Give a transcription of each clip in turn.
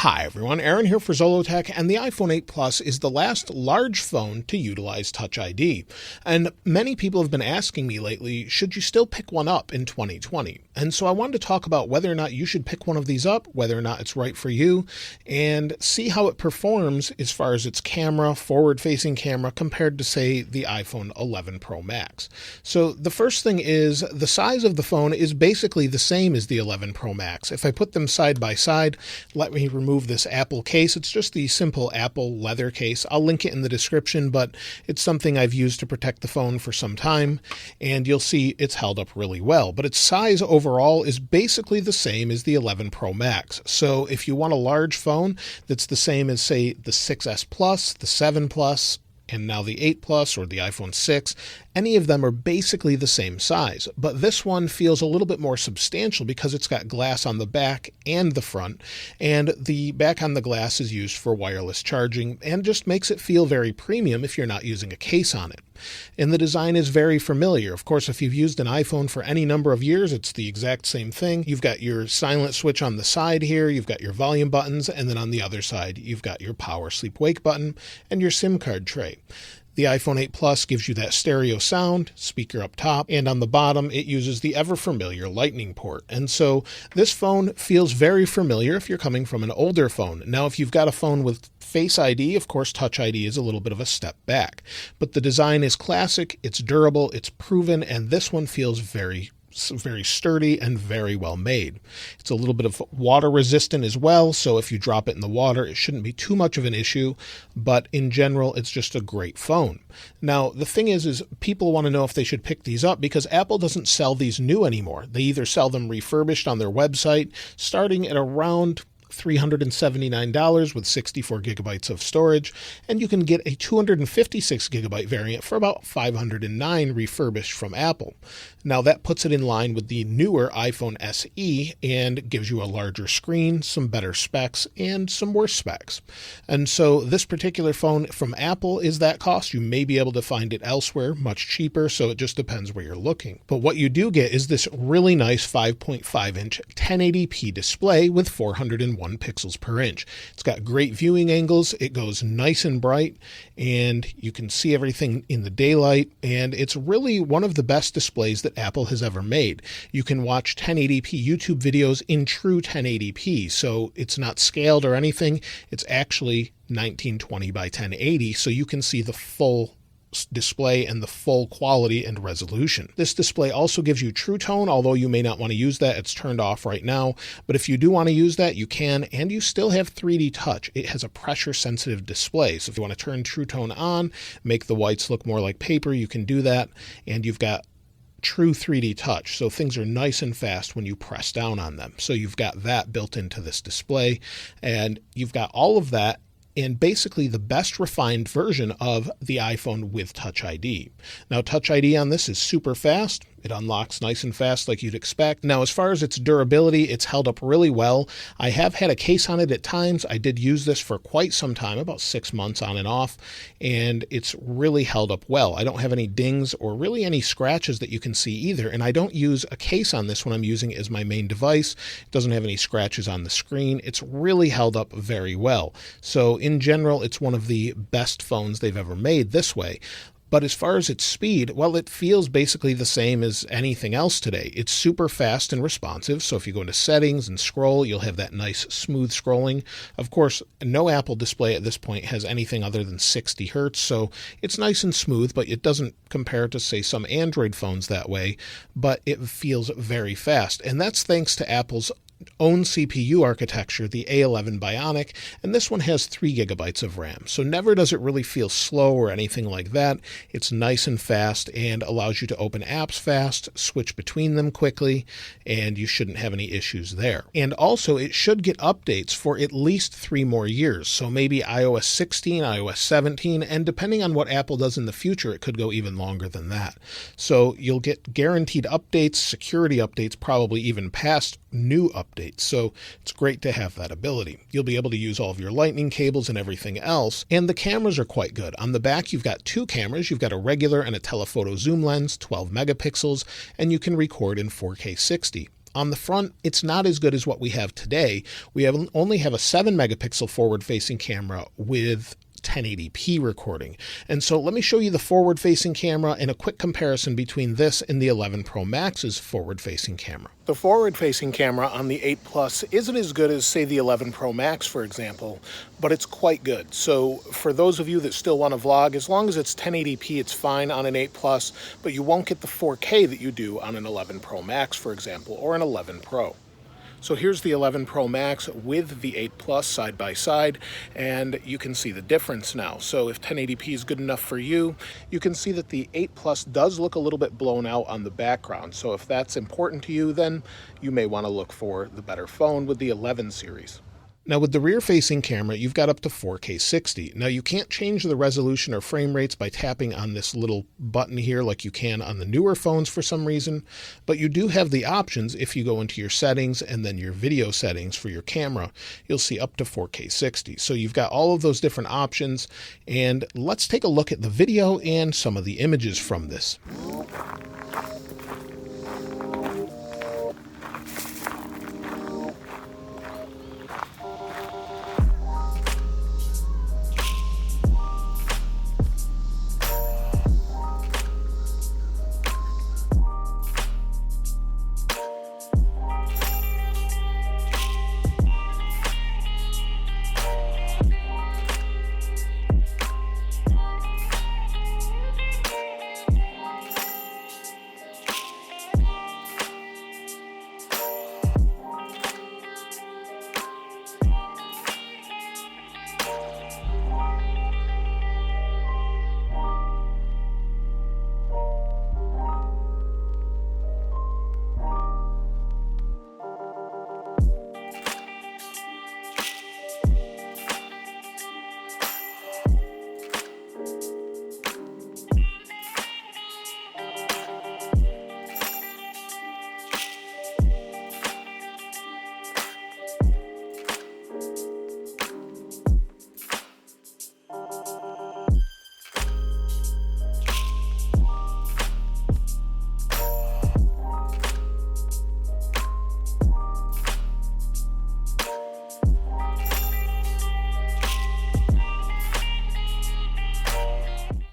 Hi everyone, Aaron here for Zollotech, and the iPhone 8 Plus is the last large phone to utilize TouchID. And many people have been asking me lately, should you still pick one up in 2020? And so I wanted to talk about whether or not you should pick one of these up, whether or not it's right for you, and see how it performs as far as its camera, forward-facing camera, compared to, say, the iPhone 11 Pro Max. So the first thing is the size of the phone is basically the same as the 11 Pro Max. If I put them side by side, let me remove this Apple case. It's just the simple Apple leather case. I'll link it in the description, but it's something I've used to protect the phone for some time, and you'll see it's held up really well. But its size overall is basically the same as the 11 Pro Max. So if you want a large phone that's the same as, say, the 6S Plus, the 7 Plus, and now the 8 Plus or the iPhone 6, any of them are basically the same size. But this one feels a little bit more substantial because it's got glass on the back and the front, and the back on the glass is used for wireless charging and just makes it feel very premium if you're not using a case on it. And the design is very familiar. Of course, if you've used an iPhone for any number of years, it's the exact same thing. You've got your silent switch on the side here, you've got your volume buttons, and then on the other side, you've got your power sleep wake button and your SIM card tray. The iPhone 8 Plus gives you that stereo sound, speaker up top, and on the bottom it uses the ever-familiar Lightning port. And so this phone feels very familiar if you're coming from an older phone. Now, if you've got a phone with Face ID, of course, Touch ID is a little bit of a step back. But the design is classic, it's durable, it's proven, and this one feels very sturdy and very well made. It's a little bit of water resistant as well, so if you drop it in the water, it shouldn't be too much of an issue, but in general, it's just a great phone. Now, the thing is people want to know if they should pick these up because Apple doesn't sell these new anymore. They either sell them refurbished on their website, starting at around $379 with 64 gigabytes of storage, and you can get a 256 gigabyte variant for about $509 refurbished from Apple. Now that puts it in line with the newer iPhone SE and gives you a larger screen, some better specs, and some worse specs. And so this particular phone from Apple is that cost. You may be able to find it elsewhere much cheaper, so it just depends where you're looking. But what you do get is this really nice 5.5-inch 1080p display with 401 pixels per inch. It's got great viewing angles, it goes nice and bright, and you can see everything in the daylight, and it's really one of the best displays that Apple has ever made. You can watch 1080p YouTube videos in true 1080p, so it's not scaled or anything. It's actually 1920 by 1080, so you can see the full display and the full quality and resolution. This display also gives you True Tone, although you may not want to use that. It's turned off right now, but if you do want to use that, you can, and you still have 3D touch. It has a pressure sensitive display, so if you want to turn True Tone on, make the whites look more like paper, you can do that, and you've got true 3D touch, so things are nice and fast when you press down on them. So you've got that built into this display, and you've got all of that and basically the best refined version of the iPhone with Touch ID. Now, Touch ID on this is super fast. It unlocks nice and fast like you'd expect. Now, as far as its durability, it's held up really well. I have had a case on it at times. I did use this for quite some time, about 6 months on and off, and it's really held up well. I don't have any dings or really any scratches that you can see either, and I don't use a case on this when I'm using it as my main device. It doesn't have any scratches on the screen. It's really held up very well. So in general, it's one of the best phones they've ever made this way. But as far as its speed, well, it feels basically the same as anything else today. It's super fast and responsive, so if you go into settings and scroll, you'll have that nice smooth scrolling. Of course, no Apple display at this point has anything other than 60 hertz, so it's nice and smooth, but it doesn't compare to, say, some Android phones that way, but it feels very fast. And that's thanks to Apple's own CPU architecture, the A11 Bionic, and this one has 3 gigabytes of RAM. So never does it really feel slow or anything like that. It's nice and fast and allows you to open apps fast, switch between them quickly, and you shouldn't have any issues there. And also, it should get updates for at least 3 more years. So maybe iOS 16, iOS 17, and depending on what Apple does in the future, it could go even longer than that. So you'll get guaranteed updates, security updates, probably even past new updates. So it's great to have that ability. You'll be able to use all of your lightning cables and everything else. And the cameras are quite good. On the back, you've got 2 cameras. You've got a regular and a telephoto zoom lens, 12 megapixels, and you can record in 4K 60. On the front, it's not as good as what we have today. We only have a 7 megapixel forward-facing camera with 1080p recording. And so let me show you the forward-facing camera and a quick comparison between this and the 11 Pro Max's forward-facing camera. The forward-facing camera on the 8 Plus isn't as good as, say, the 11 Pro Max, for example, but it's quite good. So for those of you that still want to vlog, as long as it's 1080p, it's fine on an 8 Plus, but you won't get the 4K that you do on an 11 Pro Max, for example, or an 11 Pro. So here's the 11 Pro Max with the 8 Plus side by side, and you can see the difference now. So if 1080p is good enough for you, you can see that the 8 Plus does look a little bit blown out on the background. So if that's important to you, then you may want to look for the better phone with the 11 series. Now with the rear-facing camera, you've got up to 4K 60. Now you can't change the resolution or frame rates by tapping on this little button here like you can on the newer phones for some reason, but you do have the options if you go into your settings and then your video settings for your camera, you'll see up to 4K 60. So you've got all of those different options, and let's take a look at the video and some of the images from this.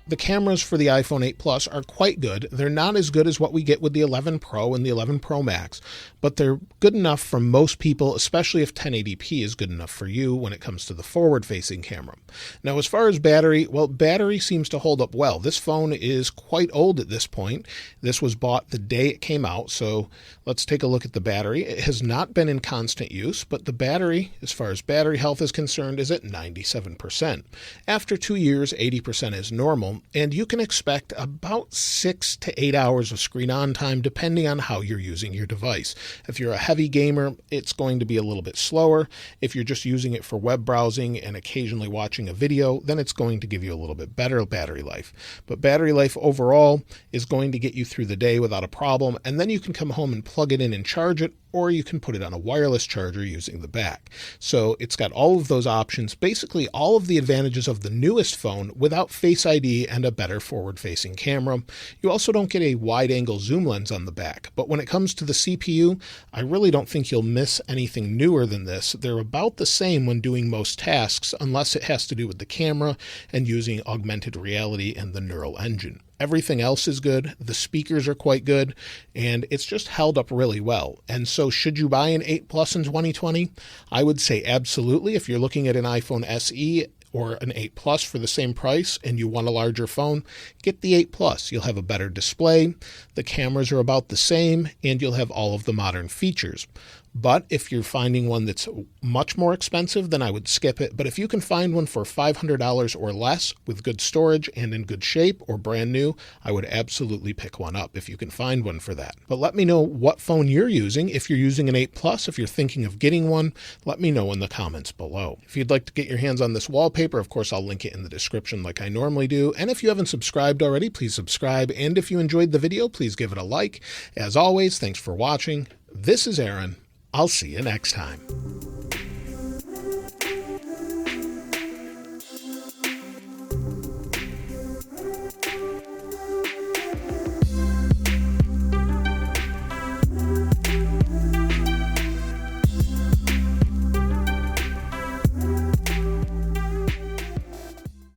The cameras for the iPhone 8 Plus are quite good. They're not as good as what we get with the 11 Pro and the 11 Pro Max, but they're good enough for most people, especially if 1080p is good enough for you when it comes to the forward-facing camera. Now, as far as battery, well, battery seems to hold up well. This phone is quite old at this point. This was bought the day it came out, so let's take a look at the battery. It has not been in constant use, but the battery, as far as battery health is concerned, is at 97%. After 2 years, 80% is normal, and you can expect about 6 to 8 hours of screen on time depending on how you're using your device. If you're a heavy gamer, it's going to be a little bit slower. If you're just using it for web browsing and occasionally watching a video, then it's going to give you a little bit better battery life. But battery life overall is going to get you through the day without a problem, and then you can come home and plug it in and charge it, or you can put it on a wireless charger using the back. So it's got all of those options, basically all of the advantages of the newest phone without Face ID and a better forward-facing camera. You also don't get a wide-angle zoom lens on the back, but when it comes to the CPU, I really don't think you'll miss anything newer than this. They're about the same when doing most tasks, unless it has to do with the camera and using augmented reality and the neural engine. Everything else is good. The speakers are quite good, and it's just held up really well. And so should you buy an 8 Plus in 2020? I would say absolutely. If you're looking at an iPhone SE or an 8 Plus for the same price and you want a larger phone, get the 8 Plus. You'll have a better display, the cameras are about the same, and you'll have all of the modern features. But if you're finding one that's much more expensive, then I would skip it. But if you can find one for $500 or less with good storage and in good shape or brand new, I would absolutely pick one up if you can find one for that. But let me know what phone you're using. If you're using an 8 Plus, if you're thinking of getting one, let me know in the comments below. If you'd like to get your hands on this wallpaper, of course, I'll link it in the description like I normally do. And if you haven't subscribed already, please subscribe. And if you enjoyed the video, please give it a like. As always, thanks for watching. This is Aaron. I'll see you next time.